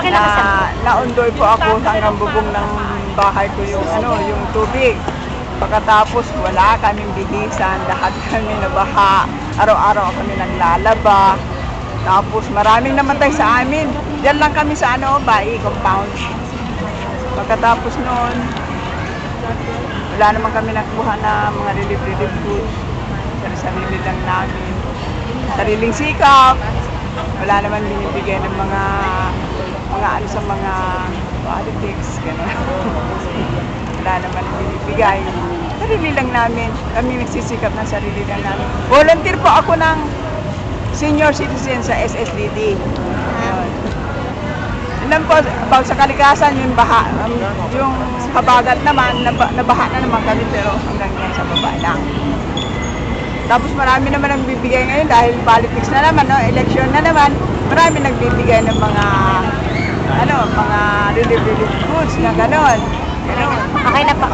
Akin na kasi. naundoy po ako hanggang bubong ng bahay ko yung yung tubig. Pagkatapos wala kaming bihisan, lahat kami nabaha. Araw-araw kami naglalaba. Tapos maraming namatay sa amin. Diyan lang kami sa Bai compound. Pagkatapos noon, wala naman kami nakuha na mga relief goods. Sarili lang namin. Sariling sikap. Wala naman binibigay ng mga sa mga politics, gano'n. Wala naman binibigay. Sarili lang namin. Kami nagsisikap ng sarili lang namin. Volunteer po ako ng senior citizen sa SSDD. Ayun. Alam po, about sa kalikasan, yung baha, yung habagat naman, nabaha na naman kami, pero hanggang yan sa baba lang. Tapos marami naman ang bibigay ngayon dahil politics na naman, election na naman, marami nagbibigay ng mga mga relief goods na gano'n. Okay na po.